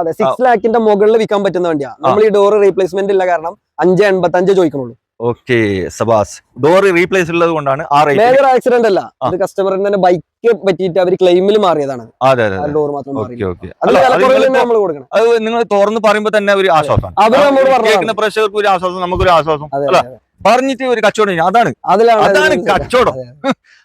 അതെ 6 lakhന്റെ മുകളിൽ വിൽക്കാൻ പറ്റുന്ന വണ്ടിയാ. നമ്മൾ ഈ ഡോർ റീപ്ലേസ്മെന്റ് ഇല്ല കാരണം 585 ചോദിക്കണുള്ളൂ. ഓക്കെ സബാസ്. ഡോർ റീപ്ലേസ് ഉള്ളത് കൊണ്ടാണ് മേജർ ആക്സിഡന്റ് അല്ല, ഇത് കസ്റ്റമറിന് തന്നെ ബൈക്ക് പറ്റിയിട്ട് അവർ ക്ലെയിമിൽ മാറിയതാണ്. ഡോർ മാത്രം നമ്മൾ കൊടുക്കണം. അത് നിങ്ങൾ തുറന്ന് പറയുമ്പോ തന്നെ ഒരു ആശ്വാസം, കേൾക്കുന്ന പ്രേക്ഷകർക്ക് ഒരു ആശ്വാസം, നമുക്കൊരു ആശ്വാസം പറഞ്ഞിട്ട് ഒരു കച്ചവടം. അതാണ് കച്ചവടം.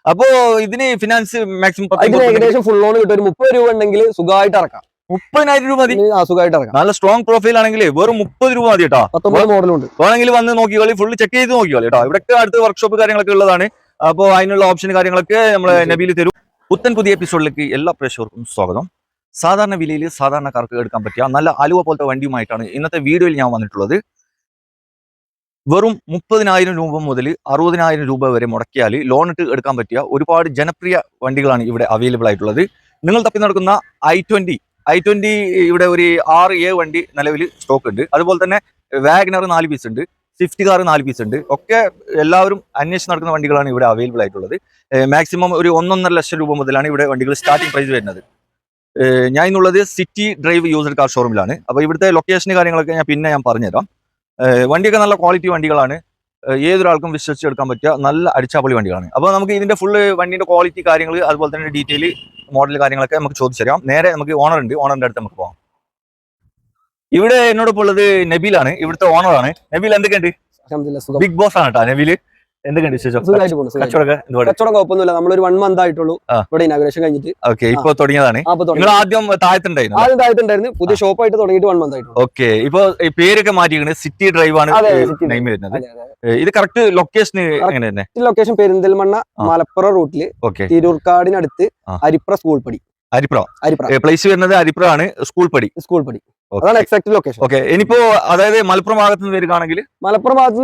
അപ്പോ ഇതിന് ഫിനാൻസ് മാക്സിമം ഏകദേശം ഫുൾ ലോൺ കിട്ടും. ഒരു 30 രൂപ ഉണ്ടെങ്കിൽ സുഖമായിട്ട് ഇറക്കാം. 30,000 രൂപ മതി, സുഖമായിട്ട് ഇറക്കാം. നല്ല സ്ട്രോങ് പ്രൊഫൈൽ ആണെങ്കിൽ വെറും 30 രൂപ മതി കേട്ടോ. 19 മോഡലുണ്ട്. വേണമെങ്കിൽ വന്ന് നോക്കിക്കോളി, ഫുള്ള് ചെക്ക് ചെയ്ത് നോക്കിക്കോളി കേട്ടോ. ഇവിടെയൊക്കെ അടുത്ത് വർക്ക്ഷോപ്പ് കാര്യങ്ങളൊക്കെ ഉള്ളതാണ്. അപ്പോൾ അതിനുള്ള ഓപ്ഷൻ കാര്യങ്ങളൊക്കെ നമ്മളെ നബീൽ തരും. പുത്തൻ പുതിയ എപ്പിസോഡിലേക്ക് എല്ലാ പ്രേക്ഷകർക്കും സ്വാഗതം. സാധാരണ വിലയിൽ സാധാരണക്കാർക്ക് എടുക്കാൻ പറ്റിയ നല്ല അലുവ പോലത്തെ വണ്ടിയുമായിട്ടാണ് ഇന്നത്തെ വീഡിയോയിൽ ഞാൻ വന്നിട്ടുള്ളത്. വെറും 30,000 രൂപ മുതൽ 60,000 രൂപ വരെ മുടക്കിയാൽ ലോൺ ഇട്ട് എടുക്കാൻ പറ്റിയ ഒരുപാട് ജനപ്രിയ വണ്ടികളാണ് ഇവിടെ അവൈലബിൾ ആയിട്ടുള്ളത്. നിങ്ങൾ തപ്പി നടക്കുന്ന i20 ഇവിടെ ഒരു 6-7 വണ്ടി നിലവിൽ സ്റ്റോക്ക് ഉണ്ട്. അതുപോലെ തന്നെ വാഗനർ 4 പീസ് ഉണ്ട്, സ്വിഫ്റ്റ് കാർ 4 പീസ് ഉണ്ട്. ഒക്കെ എല്ലാവരും അന്വേഷിച്ച് നടക്കുന്ന വണ്ടികളാണ് ഇവിടെ അവൈലബിൾ ആയിട്ടുള്ളത്. മാക്സിമം ഒരു 1.5 ലക്ഷം രൂപ മുതലാണ് ഇവിടെ വണ്ടികൾ സ്റ്റാർട്ടിംഗ് പ്രൈസ് വരുന്നത്. ഞാൻ ഇന്നുള്ളത് സിറ്റി ഡ്രൈവ് യൂസ്ഡ് കാർ ഷോറൂമിലാണ്. അപ്പോൾ ഇവിടുത്തെ ലൊക്കേഷൻ കാര്യങ്ങളൊക്കെ ഞാൻ പറഞ്ഞുതരാം. വണ്ടിയൊക്കെ നല്ല ക്വാളിറ്റി വണ്ടികളാണ്, ഏതൊരാൾക്കും വിശ്വസിച്ചെടുക്കാൻ പറ്റിയ നല്ല അടിച്ചാപ്പൊളി വണ്ടികളാണ്. അപ്പോൾ നമുക്ക് ഇതിന്റെ ഫുള്ള് വണ്ടിന്റെ ക്വാളിറ്റി കാര്യങ്ങൾ അതുപോലെ തന്നെ ഡീറ്റെയിൽ മോഡൽ കാര്യങ്ങളൊക്കെ നമുക്ക് ചോദിച്ചറിയാം. നേരെ നമുക്ക് ഓണറിന്റെ അടുത്ത് നമുക്ക് പോകാം. ഇവിടെ എന്നോടൊപ്പം ഉള്ളത് നബീലാണ്, ഇവിടുത്തെ ഓണറാണ്. നബീൽ എന്തൊക്കെയുണ്ട്? ബിഗ് ബോസ് ആണ് കേട്ടോ നബീൽ. എന്തൊക്കെയുണ്ട് വിശേഷം? കച്ചവടം കുഴപ്പമൊന്നുമില്ല. നമ്മളൊരു 1 month ആയിട്ടുള്ളൂ ഇവിടെ ഇനാഗുറേഷൻ കഴിഞ്ഞിട്ട്. ഓക്കെ, ഇപ്പൊ തുടങ്ങിയതാണ്. നിങ്ങൾ ആദ്യം താഴത്തുണ്ടായിരുന്നു, പുതിയ ഷോപ്പായിട്ട് തുടങ്ങിയിട്ട് 1 month ആയിട്ടുള്ളൂ. ഓക്കെ, ഇപ്പൊ പേരൊക്കെ മാറ്റിയിരിക്കുന്നത് സിറ്റി ഡ്രൈവ് ആണ് നെയിം വരുന്നത്. ഇത് കറക്റ്റ് ലൊക്കേഷൻ എങ്ങനെ? ലൊക്കേഷൻ പെരിന്തൽമണ്ണ മലപ്പുറം റൂട്ടില് തിരൂർക്കാടിനടുത്ത് അരിപ്ര സ്കൂൾ പടി. അരിപ്ര പ്ലേസ് വരുന്നത് അരിപ്ര ആണ്, സ്കൂൾ പടി. അതാണ് എക്സാക്ട് ലൊക്കേഷൻ. ഓക്കെ, ഇനിയിപ്പോ അതായത് മലപ്പുറം ഭാഗത്ത് നിന്ന് വരികയാണെങ്കിൽ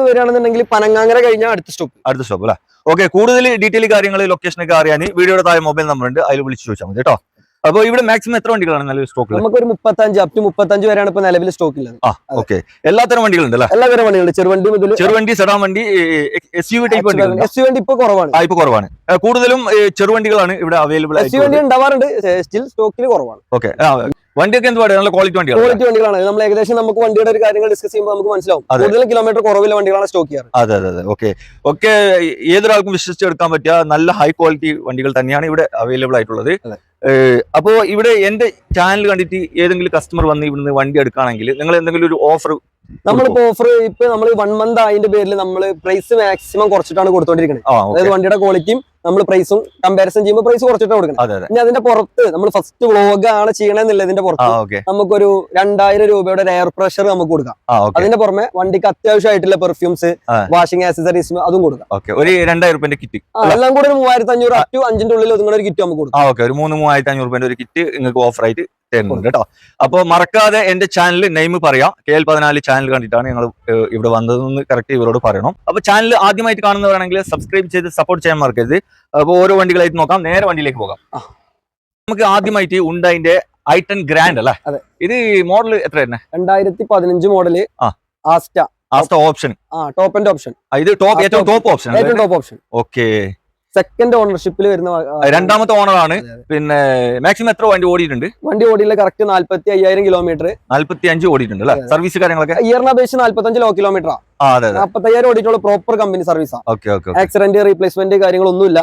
വരികയാണെന്നുണ്ടെങ്കിൽ പനങ്ങാങ്ങര കഴിഞ്ഞാൽ അടുത്ത സ്റ്റോപ്പ് അല്ലേ? ഓക്കെ, കൂടുതൽ ഡീറ്റെയിൽ കാര്യങ്ങൾ ലൊക്കേഷനൊക്കെ അറിയാൻ വീഡിയോയുടെ താഴെ മൊബൈൽ നമ്പർ ഉണ്ട്, അതിൽ വിളിച്ചു ചോദിച്ചാൽ മതി കേട്ടോ. അപ്പോൾ ഇവിടെ മാക്സിമം എത്ര വണ്ടികളാണ് നിലവിൽ സ്റ്റോക്ക്? നമുക്ക് ഒരു 35 വരെയാണ് ഇപ്പൊ നിലവിൽ സ്റ്റോക്ക് ഉള്ളത്. ഓക്കെ, എല്ലാത്തരം വണ്ടികളുണ്ട് അല്ലേ? എല്ലാത്തരം വണ്ടികളുണ്ട്. ചെറുവണ്ടി സെഡാൻ വണ്ടി, SUV ടൈപ്പ് വണ്ടികൾ. SUV ഇപ്പൊ കുറവാണ്. കൂടുതലും ചെറുവണ്ടികളാണ് ഇവിടെ അവൈലബിൾ. SUV ഉണ്ടാവാറുണ്ട്, സ്റ്റിൽ സ്റ്റോക്കിൽ കുറവാണ്. ഓക്കെ, വണ്ടിയൊക്കെ എന്ത് പറയുക? നല്ല ക്വാളിറ്റി വണ്ടികളാണ്. നമ്മൾ ഏകദേശം നമുക്ക് വണ്ടിയുടെ ഒരു കാര്യങ്ങൾ ഡിസ്കസ് ചെയ്യുമ്പോൾ നമുക്ക് മനസ്സിലാവും കൂടുതൽ കിലോമീറ്റർ കുറവില്ല വണ്ടികളാണ് സ്റ്റോക്ക് ചെയ്യാറ്. അതെ. ഓക്കെ, ഏതൊരാൾക്കും വിശ്വസിച്ചെടുക്കാൻ പറ്റിയ നല്ല ഹൈ ക്വാളിറ്റി വണ്ടികൾ തന്നെയാണ് ഇവിടെ അവൈലബിൾ ആയിട്ടുള്ളത്. അപ്പോ ഇവിടെ എന്റെ ചാനൽ കണ്ടിട്ട് ഏതെങ്കിലും കസ്റ്റമർ വന്ന് ഇവിടുന്ന് വണ്ടി എടുക്കുകയാണെങ്കിൽ നിങ്ങൾ എന്തെങ്കിലും ഒരു ഓഫർ? നമ്മളിപ്പോ ഓഫർ ഇപ്പൊ നമ്മൾ 1 month ആയതിന്റെ പേരിൽ നമ്മൾ പ്രൈസ് മാക്സിമം കുറച്ചിട്ടാണ് കൊടുത്തോണ്ടിരിക്കുന്നത്. അതായത് വണ്ടിയുടെ ക്വാളിറ്റിയും നമ്മൾ പ്രൈസും കമ്പാരിസൺ ചെയ്യുമ്പോൾ പ്രൈസ് കുറച്ചിട്ടാണ് കൊടുക്കുന്നത്. ഇനി അതിന്റെ പുറത്ത് നമ്മൾ ഫസ്റ്റ് വ്ലോഗ് ആണ് ചെയ്യണമെന്നുള്ളതിന്റെ പുറത്ത് നമുക്കൊരു 2,000 രൂപയുടെ എയർ പ്രഷർ നമുക്ക് കൊടുക്കാം. അതിന്റെ പുറമെ വണ്ടിക്ക് അത്യാവശ്യമായിട്ടുള്ള പെർഫ്യൂംസ്, വാഷിംഗ് ആക്സസറീസ് അതും കൊടുക്കാം. ഒരു 2,000 രൂപന്റെ കിറ്റ് എല്ലാം കൂടി 3,500 up to 5ന്റെ ഉള്ളിൽ ഒതുങ്ങുന്ന ഒരു കിറ്റ് നമുക്ക് കൊടുക്കാം. ഒരു 3,500 രൂപന്റെ ഒരു കിറ്റ് നിങ്ങൾക്ക് ഓഫർ ആയിട്ട് തരുന്നുണ്ട് കേട്ടോ. അപ്പൊ മറക്കാതെ എന്റെ ചാനൽ നെയിം പറയാം. KL14 ചാനൽ കണ്ടിട്ടാണ് ഞങ്ങൾ ഇവിടെ വന്നതെന്ന് കറക്റ്റ് ഇവരോട് പറയണം. അപ്പൊ ചാനൽ ആദ്യമായിട്ട് കാണുന്നവരാണെങ്കിൽ സബ്സ്ക്രൈബ് ചെയ്ത് സപ്പോർട്ട് ചെയ്യാൻ മറക്കരുത്. അപ്പൊ ഓരോ വണ്ടികളായിട്ട് നോക്കാം. നേരെ വണ്ടിയിലേക്ക് പോകാം. നമുക്ക് ആദ്യമായിട്ട് ഉണ്ടായിന്റെ i10 ഗ്രാൻഡ് അല്ലേ? ഇത് മോഡൽ എത്ര തന്നെ? 2015 model Asta option, top and option. ഇത് ഏറ്റവും ടോപ്പ് ഓപ്ഷൻ. ഓക്കെ, സെക്കൻഡ് ഓണർഷിപ്പിൽ വരുന്ന രണ്ടാമത്തെ ഓണറാണ്. പിന്നെ മാക്സിമം എത്ര വണ്ടി ഓടിയിട്ടുണ്ട്? വണ്ടി ഓടിയില്ല കറക്റ്റ് 45,000 കിലോമീറ്റർ. 45 ഓടിയിട്ടുണ്ട് അല്ലേ? സർവീസ് കാര്യങ്ങളൊക്കെ ഇയറിനെ അപേക്ഷിച്ച് 45 ലോ കിലോമീറ്റർ. 45,000 ഓടിയിട്ടുള്ള പ്രോപ്പർ കമ്പനി സർവീസാണ്. ആക്സിഡന്റ് റീപ്ലേസ്മെന്റ് കാര്യങ്ങളൊന്നുമില്ല.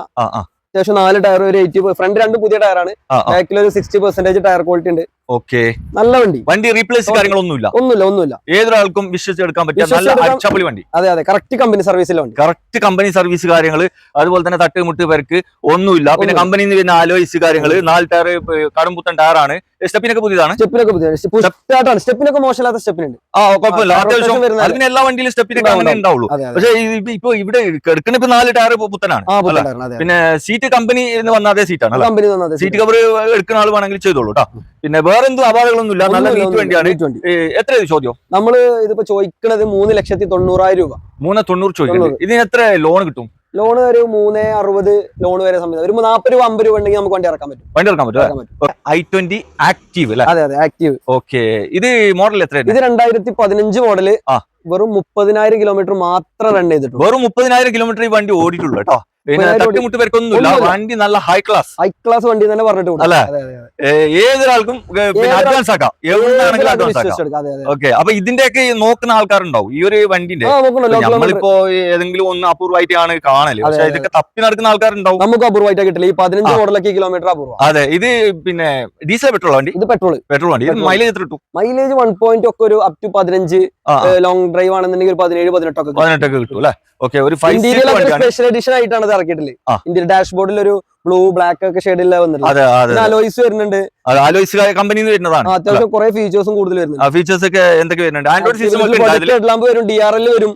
അത്യാവശ്യം 4 ടയർ, ഒരു 80, ഫ്രണ്ട് 2 പുതിയ ടയറാണ്, ബാക്കിൽ ഒരു 60% ടയർ ക്വാളിറ്റി ഉണ്ട്. ഓക്കെ, നല്ല വണ്ടി റീപ്ലേസ് കാര്യങ്ങളൊന്നുമില്ല. ഏതൊരാൾക്കും വിശ്വസിച്ചെടുക്കാൻ പറ്റിയ നല്ല അടിപൊളി വണ്ടി. അതെ, കറക്റ്റ് കമ്പനി സർവീസിലുണ്ട്. കറക്റ്റ് കമ്പനി സർവീസ് കാര്യങ്ങൾ, അതുപോലെ തന്നെ തട്ടുമുട്ട് പേർക്ക് ഒന്നുമില്ല. പിന്നെ കമ്പനിയിൽ നിന്ന് വരുന്ന ആലോയ്സ് കാര്യങ്ങൾ, 4 ടയർ കടുംപുത്തൻ ടയറാണ്. സ്റ്റെപ്പിനൊക്കെ പുതിയതാണ്. സ്റ്റെപ്പിനൊക്കെ മോശമില്ലാത്ത സ്റ്റെപ്പിനുണ്ട്. കുഴപ്പമില്ല, അത്യാവശ്യം അതിന് എല്ലാ വണ്ടിയിലും സ്റ്റെപ്പിനൊക്കെ അങ്ങനെ ഉണ്ടാവുള്ളൂ. പക്ഷേ ഇപ്പൊ ഇവിടെ എടുക്കുന്ന 4 ടയർ പുത്തനാണ്. പിന്നെ സീറ്റ് കമ്പനി വന്ന അതേ സീറ്റാണ്. സീറ്റ് കവർ എടുക്കുന്ന ആൾ വേണമെങ്കിൽ ചെയ്തോളൂ കേട്ടോ. പിന്നെ വേറെ എന്തും അപാകങ്ങളൊന്നുമില്ല, നല്ല നീറ്റ് വണ്ടിയാണ്. എത്ര ചോദ്യം? നമ്മള് ഇതിപ്പോ ചോദിക്കുന്നത് 3,90,000 രൂപ. 3,90,000 ചോദിക്കുന്നത്. ഇതിന് എത്ര ലോൺ കിട്ടും? ലോൺ ഒരു 3,60 ലോൺ വരെ സംബന്ധിച്ച് ഒരു 40 രൂപ 50 രൂപ ഉണ്ടെങ്കിൽ നമുക്ക് വണ്ടി ഇറക്കാൻ പറ്റും. i20 ആക്റ്റീവ് അല്ലേ? അതെ, ആക്റ്റീവ്. ഓക്കെ, ഇത് മോഡൽ എത്ര? ഇത് 2015 മോഡല്. വെറും 30,000 കിലോമീറ്റർ മാത്രം റൺ ചെയ്തിട്ടുള്ളൂ. വെറും 30,000 കിലോമീറ്റർ ഈ വണ്ടി ഓടിയിട്ടുള്ളൂ കേട്ടോ. പിന്നെ തട്ടുമുട്ട് പേർക്കൊന്നുമില്ല, വണ്ടി നല്ല ഹൈ ക്ലാസ് വണ്ടി തന്നെ പറഞ്ഞിട്ട് അല്ലെ. ഏതൊരാൾക്കും അഡ്വാൻസ് ആക്കാം, എവിടെയാണെങ്കിലും അഡ്വാൻസ് ആക്കാം. ഓക്കെ, അപ്പൊ ഇതിന്റെയൊക്കെ നോക്കുന്ന ആൾക്കാരുണ്ടാവും ഈ ഒരു വണ്ടിന്റെ. നമ്മളിപ്പോ ഏതെങ്കിലും ഒന്ന് അപൂർവമായിട്ടാണ് കാണല്, പക്ഷെ ഇതൊക്കെ തപ്പി നടക്കുന്ന ആൾക്കാരുണ്ടാവും. നമുക്ക് അപൂർവമായിട്ട് കിട്ടില്ല. ഈ 15 മോഡലൊക്കെ കിലോമീറ്റർ അപൂർവം. അതെ, ഇത് പിന്നെ ഡീസൽ പെട്രോൾ വണ്ടി, ഇത് പെട്രോൾ വണ്ടി. ഇത് മൈലേജ് എത്ര കിട്ടും? മൈലേജ് 1 ഒക്കെ ഒരു അപ് ടു 15, ലോങ് ഡ്രൈവ് ആണെന്നുണ്ടെങ്കിൽ 17-18 ഒക്കെ കിട്ടും അല്ലെ. ഓക്കെ, ഒരു സ്പെഷ്യൽ എഡിഷൻ ആയിട്ടാണ് ഇത് ഇറക്കിയിട്ടില്ലേ. ഇന്ത്യൻ ഡാഷ്ബോർഡിൽ ഒരു ബ്ലൂ ബ്ലാക്ക് ഒക്കെ ഷെയ്ഡിൽ വന്നിട്ടുണ്ട്. അലോയ്സ് വരുന്നുണ്ട്, അലോയ്സ് കമ്പനിയിൽ വരുന്നതാണ്. അത്യാവശ്യം കുറെ ഫീച്ചേഴ്സും കൂടുതൽ വരുന്നുണ്ട്. ഫീച്ചേഴ്സ് ഒക്കെ എന്തൊക്കെ വരുന്നുണ്ട്? ആൻഡ്രോയിഡ് സിസ്റ്റം വരും, DRL വരും,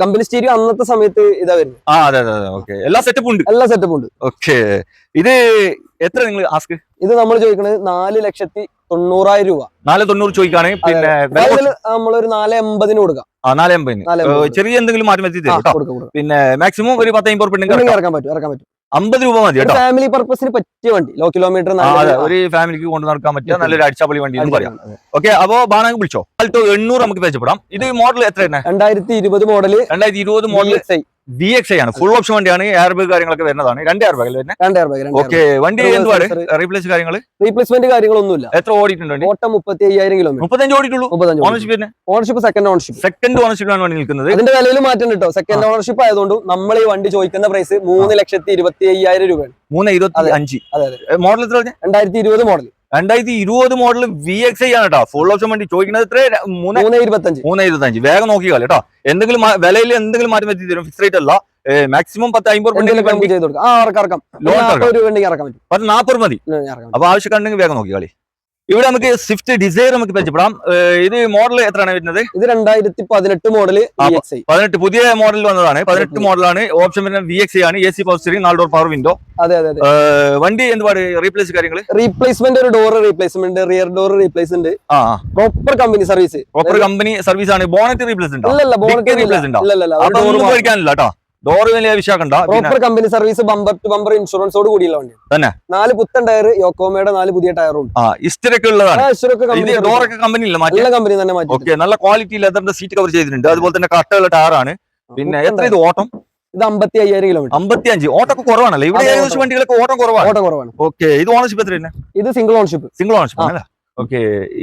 കമ്പനി സ്റ്റീരിയോ അന്നത്തെ സമയത്ത് ഇതാ വരുന്നത്. അതെ. ഓക്കെ, എല്ലാ സെറ്റപ്പും ഉണ്ട്. ഓക്കെ, ഇത് എത്ര നിങ്ങൾ ആസ്ക്? ഇത് നമ്മൾ ചോദിക്കുന്നത് 4,90,000 രൂപ. 4,90 ചോദിക്കാണ്. പിന്നെ നമ്മളൊരു 4,80 കൊടുക്കാം. 4,80. ചെറിയ എന്തെങ്കിലും മാറ്റം വരുത്തി തരും. പിന്നെ മാക്സിമം ഒരു 10-50 ഇറക്കാൻ പറ്റും. 50 രൂപ മതി കേട്ടോ. ഫാമിലി പർപ്പസിന് പറ്റിയ വണ്ടി, ലോ കിലോമീറ്റർ, ഒരു ഫാമിലിക്ക് കൊണ്ടു നടക്കാൻ പറ്റിയ നല്ലൊരു അടിച്ചാപ്പൊളി വണ്ടി എന്ന് പറയാം. ഓക്കെ, അപ്പൊ ബാണാങ്ക് വിളിച്ചോ. ആൾട്ടോ 800 നമുക്ക് പരിചയപ്പെടാം. ഇത് മോഡൽ എത്ര തന്നെ? 2020 മോഡല്. 2020 മോഡൽ VXi ആണ്. ഫുൾ ഓപ്ഷൻ വണ്ടിയാണ്. എയർ ബാഗ് കാര്യങ്ങളൊക്കെ വരുന്നതാണ്. 2 എയർ ബാഗ് വരുന്നത്. ഓക്കെ, വണ്ടി എന്തുവാണ് റീപ്ലേസ് റീപ്ലേസ്മെന്റ് കാര്യങ്ങളൊന്നുമില്ല. എത്ര ഓടിയിട്ടുണ്ട്? ഓട്ടം 35,000 കിലോമീറ്റർ. 35 ഓടിയിട്ടുള്ളൂ. ഓണർഷിപ്പ് സെക്കൻഡ് ഓണർഷിപ്പിലാണ് വണ്ടി നിൽക്കുന്നത്. അതിന്റെ വിലയിൽ മാറ്റം കിട്ടോ. സെക്കൻഡ് ഓണർഷിപ്പ് ആയതുകൊണ്ട് നമ്മൾ ഈ വണ്ടി ചോദിക്കുന്ന പ്രൈസ് 3,25,000 രൂപയാണ്. 3,25. മോഡൽ എത്ര? 2020 മോഡൽ. 2020 മോഡൽ VXi ആണ് കേട്ടോ. ഫുൾ ഓപ്ഷൻ വണ്ടി ചോദിക്കുന്നത് എത്ര? 3,25. വേഗം നോക്കിയാൽ കേട്ടോ. എന്തെങ്കിലും വിലയിൽ എന്തെങ്കിലും മാറ്റം വരുത്തി തരും. ഫിക്സ് റേറ്റ് അല്ല. മാക്സിമം 10-50 ചെയ്ത് കൊടുക്കാം. ഇറക്കാൻ പറ്റും. 40 മതി. അപ്പൊ ആവശ്യക്കാരുണ്ടെങ്കിൽ വേഗം നോക്കിയാളി. ഇവിടെ നമുക്ക് സ്വിഫ്റ്റ് ഡിസൈർ നമുക്ക് പരിചയപ്പെടാം. ഇത് മോഡൽ എത്രയാണ് വരുന്നത്? ഇത് 2018 മോഡൽ. 18 പുതിയ മോഡൽ വന്നതാണ്. 18 മോഡലാണ്. ഓപ്ഷൻ വരുന്നത് VXi ആണ്. AC power steering, 4 door power window. അതെ. വണ്ടി എന്തുപാട് റീപ്ലേസ് കാര്യങ്ങൾ? റീപ്ലേസ്മെന്റ്, ഒരു door replacement, rear door replacement. Proper company service ആണ്. ബോണറ്റ് റീപ്ലേസ് ഉണ്ടോ? റീപ്ലേസ് ഉണ്ടോ? പേടിക്കാനില്ല കേട്ടോ. ഡോർ വലിയ വിഷയക്കണ്ട. Proper company service, bumper to bumper ഇൻഷുറൻസോട് കൂടിയുള്ള വണ്ടി തന്നെ. 4 പുത്തൻ ടയർ, യോക്കോമയുടെ 4 പുതിയ ടയറും. ഇസ്റ്ററൊക്കെ ഉള്ളതാണ്. ഡോറൊക്കെ കമ്പനി കമ്പനി തന്നെ മാറ്റി. ഓക്കെ, നല്ല ക്വാളിറ്റി ലെതറിന്റെ സീറ്റ് കവർ ചെയ്തിട്ടുണ്ട്. അതുപോലെ തന്നെ കട്ടയുള്ള ടയറാണ്. പിന്നെ എത്ര ഇത് ഓട്ടം? ഇത് 55,000 കിലോമീറ്റർ. 55. ഓട്ടൊക്കെ കുറവാണല്ലോ ഇവിടെ. ഏകദേശം വണ്ടികളൊക്കെ ഓട്ടം കുറവാണ്. ഓക്കെ, ഇത് ഓണർഷിപ്പ് എത്ര? ഇത് സിംഗിൾ ഓണർഷിപ്പ് ആണ്. ഓക്കെ,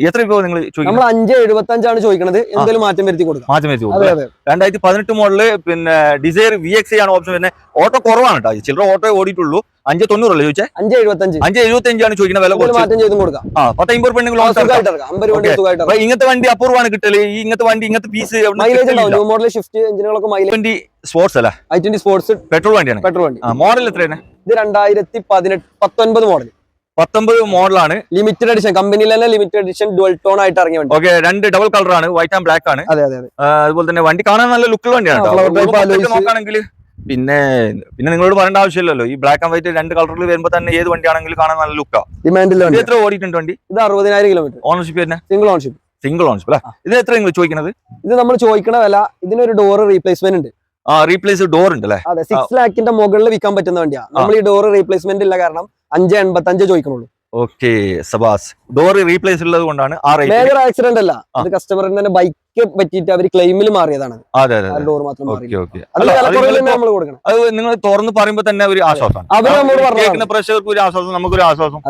എത്ര രൂപ നിങ്ങൾ നമ്മൾ 5,75 ആണ് ചോദിക്കുന്നത്. എന്തെങ്കിലും മാറ്റം വരുത്തി കൊടുക്കും. 2018 മോഡല്. പിന്നെ ഡിസൈർ VXi ആണ് ഓപ്ഷൻ വരുന്നത്. ഓട്ടോ കുറവാണ് കേട്ടോ. ചില്ലറ ഓട്ടോ ഓടിയിട്ടുള്ളൂ. 5,90 അല്ലേ ചോദിച്ചേ? 5,75 ആണ് ചോദിക്കുന്ന വില. മാറ്റം ചെയ്തും കൊടുക്കാം. 10-50 ഇങ്ങനത്തെ വണ്ടി അപൂർവമാണ് കിട്ടല്. ഇങ്ങനത്തെ വണ്ടി, ഇങ്ങനത്തെ പീസ് ന്യൂ മോഡൽ ഷിഫ്റ്റ് എഞ്ചിനുകളൊക്കെ മൈലേജ് സ്പോർട്സ് അല്ലേ? i20 സ്പോർട്സ് പെട്രോൾ വണ്ടിയാണ്. വണ്ടി. മോഡൽ എത്രയാണ്? ഇത് 2019 മോഡൽ. 19 മോഡലാണ്. ലിമിറ്റഡ് എഡിഷൻ, കമ്പനിയിൽ തന്നെ ലിമിറ്റഡ് എഡിഷൻ ഡുവൽ ടോൺ ആയിട്ട് ഇറങ്ങിയ വണ്ടി. ഓക്കെ, 2 ഡബിൾ കളറാണ്, വൈറ്റ് ആൻഡ് ബ്ലാക്ക് ആണ്. അതുപോലെ തന്നെ വണ്ടി കാണാൻ നല്ല ലുക്കുള്ള വണ്ടിയാണ് നോക്കുകയാണെങ്കിൽ. പിന്നെ നിങ്ങളോട് പറയേണ്ട ആവശ്യമില്ലല്ലോ. ഈ ബ്ലാക്ക് ആൻഡ് വൈറ്റ് 2 കളറിൽ വരുമ്പോൾ തന്നെ ഏത് വണ്ടിയാണെങ്കിലും കാണാൻ നല്ല ലുക്കാ. എത്ര ഓടിയിട്ടുണ്ട് വണ്ടി? ഇത് 60,000 കിലോമീറ്റർ. ഓണർഷിപ്പ് തന്നെ സിംഗിൾ ഓണർഷിപ്പ് അല്ലേ? ഇത് എത്ര നിങ്ങൾ ചോദിക്കുന്നത്? ഇത് നമ്മൾ ചോദിക്കണ വില. ഇതിനൊരു ഡോർ റീപ്ലേസ്മെന്റ് ഉണ്ട്. റീപ്ലേസ് ഡോർ ഉണ്ട് അല്ലേ? അതെ, 6 lakhന്റെ മുകളിൽ വിൽക്കാൻ പറ്റുന്ന വണ്ടിയാണ്. നമ്മൾ ഈ ഡോർ റീപ്ലേസ്മെന്റ് ഇല്ല, കാരണം 5,85 ചോദിക്കണുള്ളൂ. ഓക്കെ, സബാസ്. ഡോർ റീപ്ലേസ് ഉള്ളത് കൊണ്ടാണ്. മേജർ ആക്സിഡന്റ് അല്ല, അത് കസ്റ്റമറിന് തന്നെ ബൈക്ക് പറ്റിയിട്ട് അവർ ക്ലെയിമിൽ മാറിയതാണ്. ഡോർ മാത്രം അത് നിങ്ങൾ തുറന്ന് പറയുമ്പോ തന്നെ ഒരു ആശ്വാസമാണ്. പ്രേക്ഷകർക്ക് ഒരു ആശ്വാസം, നമുക്കൊരു ആശ്വാസം.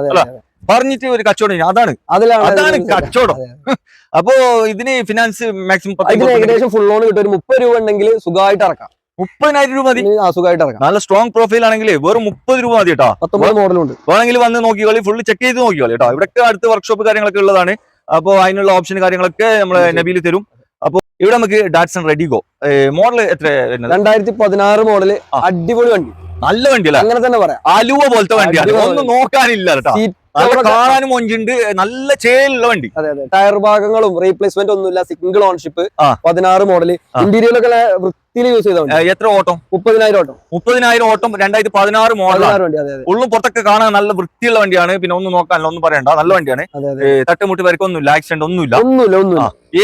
പറഞ്ഞിട്ട് ഒരു കച്ചവടം, അതാണ് കച്ചവടം. അപ്പോ ഇതിന് ഫിനാൻസ് മാക്സിമം ഏകദേശം ഫുൾ ലോൺ കിട്ടും. ഒരു 30 രൂപ ഉണ്ടെങ്കിൽ സുഖമായിട്ട് ഇറക്കാം. 30,000 രൂപ മതി. സുഖമായിട്ട് ഇറക്കാം. നല്ല സ്ട്രോങ് പ്രൊഫൈൽ ആണെങ്കിൽ വെറും 30 രൂപ മതി കേട്ടോ. 19 മോഡലുണ്ട്. വേണമെങ്കിൽ വന്ന് നോക്കിയോളി, ഫുള്ള് ചെക്ക് ചെയ്ത് നോക്കിയോളി കേട്ടോ. ഇവിടെയൊക്കെ അടുത്ത് വർക്ക്ഷോപ്പ് കാര്യങ്ങളൊക്കെ ഉള്ളതാണ്. അപ്പൊ അതിനുള്ള ഓപ്ഷൻ കാര്യങ്ങളൊക്കെ നമ്മള് നബീൽ തരും. അപ്പൊ ഇവിടെ നമുക്ക് ഡാറ്റ്സൺ റെഡിഗോ മോഡൽ എത്ര? 2016 മോഡല്. അടിപൊളി വണ്ടി, നല്ല വണ്ടിയല്ല, അങ്ങനെ തന്നെ പറയാം. അലുവ പോലത്തെ വണ്ടിയാണ്, ഒന്നും നോക്കാനില്ല കേട്ടോ. കാണാനും മൊഞ്ചുണ്ട്, നല്ല ചേലുള്ള വണ്ടി. ടയർ ഭാഗങ്ങളും റീപ്ലേസ്മെന്റ് ഒന്നുമില്ല. Single ownership. 16 മോഡല്. ഇന്റീരിയലൊക്കെ വൃത്തിയിൽ യൂസ് ചെയ്ത. എത്ര ഓട്ടം? 30,000 ഓട്ടം. 30,000 ഓട്ടം. 2016 മോഡലാണ്. ഉള്ളും പുറത്തൊക്കെ കാണാൻ നല്ല വൃത്തിയുള്ള വണ്ടിയാണ്. പിന്നെ ഒന്നും നോക്കാനില്ല, ഒന്നും പറയണ്ട, നല്ല വണ്ടിയാണ്. തട്ടുമുട്ടി വരക്കൊന്നുമില്ല, ആക്സിഡന്റ് ഒന്നുമില്ല.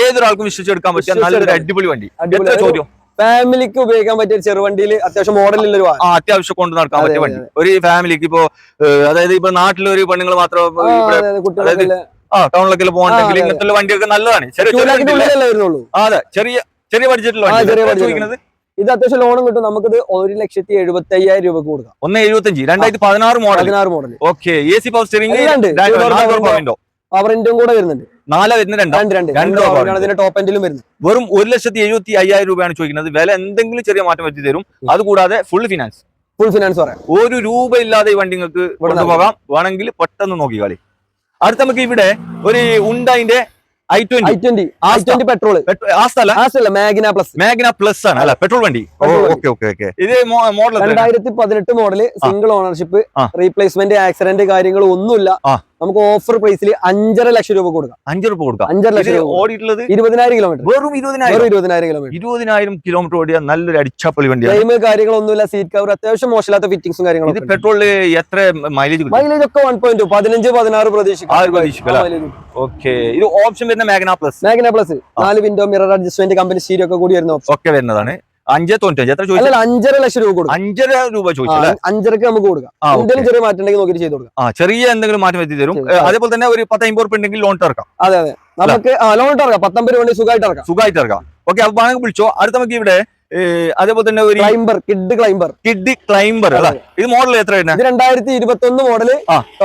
ഏതൊരാൾക്കും വിശ്വസിച്ചെടുക്കാൻ പറ്റിയ നല്ലൊരു അടിപൊളി വണ്ടി. എത്ര ചോദ്യം? ഫാമിലിക്ക് ഉപയോഗിക്കാൻ പറ്റിയ ചെറുവണ്ടിയിൽ അത്യാവശ്യം മോഡലിൽ അത്യാവശ്യം കൊണ്ട് നടക്കാൻ പറ്റിയ വണ്ടി. ഒരു ഫാമിലിക്ക് ഇപ്പോ, അതായത് ഇപ്പൊ നാട്ടിലൊരു പെണ്ണുങ്ങൾ മാത്രം ടൗണിലൊക്കെ പോകണമെങ്കിൽ ഇങ്ങനത്തെ വണ്ടിയൊക്കെ നല്ലതാണ്. അതെ, ചെറിയ ബഡ്ജറ്റിലുള്ള വണ്ടി. ഇത് അത്യാവശ്യം ലോണും കിട്ടും. നമുക്കിത് 1,75,000 രൂപക്ക് കൊടുക്കാം. 1,75 2016 model. 16 model. Okay, AC power steering, power വിൻഡോയും കൂടെ വരുന്നുണ്ട്. 4 വരുന്നത്, 2 ടോപ്പ് എൻഡിലും വരുന്നത്. വെറും 1,75,000 രൂപയാണ് ചോദിക്കുന്നത്. വില എന്തെങ്കിലും ചെറിയ മാറ്റം വരുത്തി തരും. അതുകൂടാതെ ഫുൾ ഫിനാൻസ് പറയാം. 1 രൂപ ഇല്ലാതെ ഈ വണ്ടി നിങ്ങൾക്ക് കൊണ്ടുപോകാം. വേണമെങ്കിൽ പെട്ടെന്ന് നോക്കി കളി. അടുത്ത നമുക്ക് ഇവിടെ ഒരു ഉണ്ടായിന്റെ i20 പെട്രോൾ മാഗ്ന പ്ലസ് ആണ് അല്ല, പെട്രോൾ വണ്ടി. ഇത് model 2018 model, single ownership, replacement, accident കാര്യങ്ങൾ ഒന്നുമില്ല. നമുക്ക് ഓഫർ പ്രൈസിൽ 5.5 ലക്ഷം രൂപ കൊടുക്കാം. 5 രൂപ കൊടുക്കാം. 5.5 ലക്ഷം രൂപ ഓടിയിട്ടുള്ളത് 20,000 കിലോമീറ്റർ. വെറും 20,000 കിലോമീറ്റർ. 20,000 കിലോമീറ്റർ ഓടിയ നല്ലൊരു അടിച്ചാപ്പൊളി വണ്ടിയാണ്. ടൈം കാര്യങ്ങളൊന്നുമില്ല, സീറ്റ് കവർ അത്യാവശ്യം മോശമില്ലാത്ത ഫിറ്റിംഗ്സും കാര്യങ്ങളും. ഇത് പെട്രോളിൽ എത്ര മൈലേജ്? മൈലേജ് ഒക്കെ 1.2 15-16 പ്രതീക്ഷിക്കാം. ഓക്കെ, ഇത് ഓപ്ഷൻ വരുന്ന Magna plus 4 window, mirror adjustment, company stereo ഒക്കെ കൂടി വരുന്ന ഓപ്ഷൻ ഒക്കെ വരുന്നതാണ്. 5.95 എത്ര ചോദിച്ചു? 5.5 ലക്ഷം രൂപ കൊടുക്കും. 5.5 രൂപ ചോദിച്ചല്ലേ? 5.5 നമുക്ക് കൊടുക്കാം. എന്തെങ്കിലും ചെറിയ മാറ്റം ഉണ്ടെങ്കിൽ നോക്കിയിട്ട് ചെയ്ത് കൊടുക്കാം. ചെറിയ എന്തെങ്കിലും മാറ്റം വരുത്തി തരും. അതേപോലെ തന്നെ ഒരു 10-50 ഉറുപ്പിക ഉണ്ടെങ്കിൽ ലോൺ ഇറക്കാം. അതെ, നമുക്ക് ലോൺ ഇറക്കാം. 19 രൂപ സുഖമായിട്ട് ഇറക്കാം. ഓക്കെ, അപ്പൊ വേണമെങ്കിൽ വിളിച്ചോ. അടുത്ത നമുക്ക് ഇവിടെ അതേപോലെ തന്നെ ഒരു കിഡ് ക്ലൈംബർ അല്ല, ഇത് മോഡൽ എത്ര? ഇത് 2021 മോഡല്,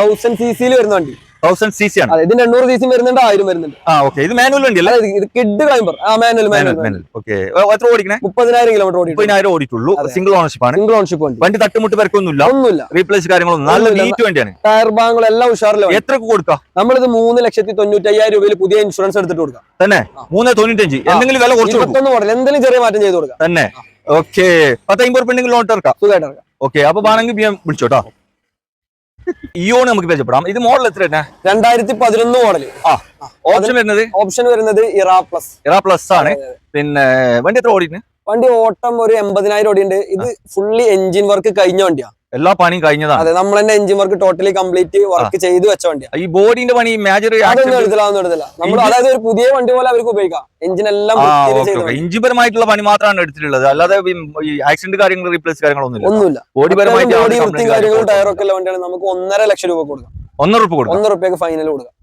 1000 cc വരുന്ന വണ്ടി. 1000 cc ആണ്. ഇതിന് 800 cc വരുന്നുണ്ട്, 1000 വരുന്നുണ്ട്. ഇത് മാനുവൽ വണ്ടി അല്ലേ? ഇത് കിഡ് ക്ലൈംബർ മാനുവൽ. ഓക്കെ, എത്ര ഓടിക്കണേ? 30,000 കിലോമീറ്റർ 30,000 ഓടിയിട്ടുള്ളൂ. സിംഗിൾ ഓണർഷിപ്പ് ആണ്. വണ്ടി തട്ടുമുട്ട് പെരക്കൊന്നുമില്ല, റീപ്ലേസ് കാര്യങ്ങളൊന്നും. നല്ല നീറ്റ് വണ്ടിയാണ്. ടയർ ഭാഗങ്ങൾ എല്ലാം ഉഷാറില്ല. എത്ര കൊടുക്കാം? നമ്മളിത് 3,95,000 രൂപയിൽ പുതിയ ഇൻഷുറൻസ് എടുത്തിട്ട് കൊടുക്കാം. തന്നെ 395. എന്തെങ്കിലും വില കുറച്ച് 21 മോഡൽ എന്തെങ്കിലും ചെറിയ മാറ്റം ചെയ്ത് കൊടുക്കാം തന്നെ. ഓക്കെ, 10-50 ഉറുപ്പിക ഉണ്ടെങ്കിൽ ലോൺ ഇറക്കാം. സുഖമായിട്ട് ഇറക്കാം. ഓക്കെ, അപ്പൊ വേണമെങ്കിൽ വിളിച്ചോട്ടോ. ഇയോണ് നമുക്ക് പരിചയപ്പെടാം. ഇത് മോഡൽ എത്ര? 2011 മോഡല്. ഓപ്ഷൻ വരുന്നത് ഇറാ പ്ലസ് ആണ്. പിന്നെ വണ്ടി എത്ര ഓടിന്? വണ്ടി ഓട്ടം ഒരു 80,000 ഓടിയുണ്ട്. ഇത് ഫുള്ളി എഞ്ചിൻ വർക്ക് കഴിഞ്ഞ വണ്ടിയാണ്. എല്ലാ പണിയും കഴിഞ്ഞതാണ്. അതെ, നമ്മൾ തന്നെ engine work totally complete work ചെയ്ത് വെച്ച വണ്ടിയാണ്. ഈ ബോഡിന്റെ പണി മേജർ എടുത്തില്ല. നമ്മൾ അതായത് ഒരു പുതിയ വണ്ടി പോലെ അവർക്ക് ഉപയോഗിക്കാം. എഞ്ചിൻ എല്ലാം എഞ്ചിൻ പരമായിട്ടുള്ള പണി മാത്രമാണ് എടുത്തിട്ടുള്ളത്. അല്ലാതെ ഈ ആക്സിഡന്റ് കാര്യങ്ങൾ, റീപ്ലേസ് കാര്യങ്ങളൊന്നുമില്ല. ബോഡി കാര്യങ്ങളും ടയറൊക്കെ ഉള്ള വണ്ടിയാണ്. നമുക്ക് 1.5 ലക്ഷം രൂപ കൊടുക്കാം. 1 രൂപയ്ക്ക് ഫൈനൽ കൊടുക്കാം.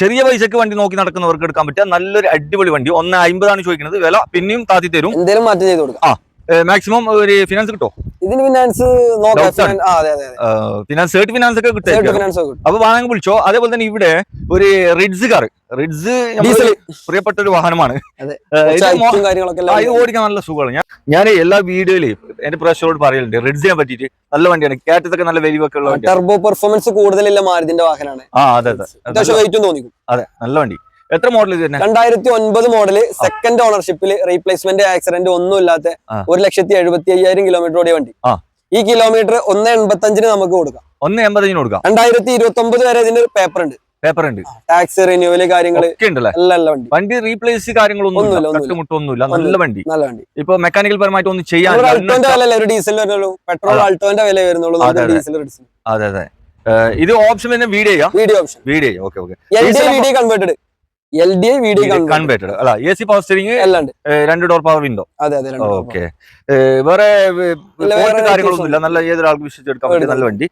ചെറിയ പൈസക്ക് വണ്ടി നോക്കി നടക്കുന്നവർക്ക് എടുക്കാൻ പറ്റിയ നല്ലൊരു അടിപൊളി വണ്ടി. 1.50 ആണ് ചോദിക്കുന്നത്. വില പിന്നെയും താത്തി തരും. എന്തെങ്കിലും മാറ്റം ചെയ്ത് കൊടുക്കാം. മാക്സിമം ഒരു ഫിനാൻസ് കിട്ടോ? ഇതിന് ഫിനാൻസ് സേർട്ട് ഫിനാൻസ് ഒക്കെ കിട്ടും. അപ്പൊ വേണമെങ്കിൽ വിളിച്ചോ. അതേപോലെ തന്നെ ഇവിടെ ഒരു റിഡ്സ് പ്രിയപ്പെട്ട ഒരു വാഹനമാണ്. ഇത് ഓടിക്കാൻ നല്ല സുഖമാണ്. ഞാൻ എല്ലാ വീഡിയോയിലും എന്റെ പ്രേക്ഷകരോട് പറയലുണ്ട്, റിഡ്സിനെ പറ്റിയിട്ട്. നല്ല വണ്ടിയാണ്. കാറ്റത്തൊക്കെ നല്ല വലിവൊക്കെ ഉള്ള വണ്ടി. ടർബോ പെർഫോമൻസ് കൂടുതലുള്ള മാരുതിന്റെ വാഹനമാണ്. അതെ, നല്ല വണ്ടി. എത്ര മോഡൽ ഇത് തന്നെ? 2009 മോഡല്, സെക്കൻഡ് ഓണർഷിപ്പിൽ, റീപ്ലേസ്മെന്റ്, ആക്സിഡന്റ് ഒന്നും ഇല്ലാത്ത 1,75,000 കിലോമീറ്റർ ഓടിയ വണ്ടി. ഈ കിലോമീറ്റർ 1.85 നമുക്ക് കൊടുക്കാം. 1.85 കൊടുക്കാം. 2029 വരെ ഇതിന് പേപ്പർ ഉണ്ട്. ടാക്സ് റിന്യൂവല് കാര്യങ്ങള് വണ്ടി റീപ്ലേസ് കാര്യങ്ങളൊന്നുമില്ല. നല്ല വണ്ടി. ഇപ്പൊ മെക്കാനിക്കൽ പരമായിട്ട് ഒന്നും ചെയ്യാൻ ഡീസൽ പെട്രോൾ ആൾട്ടോന്റെ വില വരുന്നുള്ളൂ. അതെ. ഇത് ഓപ്ഷൻ തന്നെ വീഡിയോ കൺവേർട്ടഡ് കൺവേർട്ടഡ് അല്ല, AC power steering, 2 door power window. Okay, വേറെ കാര്യങ്ങളൊന്നുമില്ല. നല്ല ഏതൊരാൾക്ക് വിശ്വസിച്ചെടുക്കാൻ പറ്റിയ നല്ല വണ്ടി.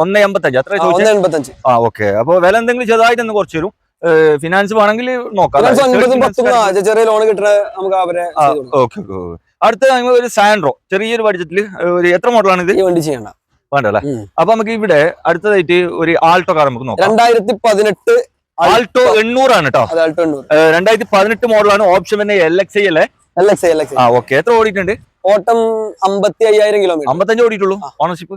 1.85 അത്ര ചോദിച്ചു. ഓക്കെ, അപ്പൊ വില എന്തെങ്കിലും ചെറുതായിട്ട് ഒന്ന് കുറച്ച് തരും. ഫിനാൻസ് വേണമെങ്കിൽ നോക്കാം. ചെറിയ ലോൺ കിട്ടുന്ന നമുക്ക് അവരെ. അടുത്ത ഒരു സാൻഡ്രോ, ചെറിയൊരു ബഡ്ജറ്റിൽ. ഒരു എത്ര മോഡലാണ് ഇത്? വണ്ടി ചെയ്യണ്ട വേണ്ടല്ലേ? അപ്പൊ നമുക്ക് ഇവിടെ അടുത്തതായിട്ട് ഒരു ആൾട്ടോ കാർ നമുക്ക് നോക്കാം. 2018 ആൾട്ടോ 800 ആണ് കേട്ടോ. 2018 മോഡലാണ്. ഓപ്ഷൻ തന്നെ LXi അല്ലേ? ഓക്കെ, എത്ര ഓടിയിട്ടുണ്ട്? ഓട്ടം 55,000 കിലോമീറ്റർ. 55 ഓടിയിട്ടുള്ളൂ. ഓണർഷിപ്പ്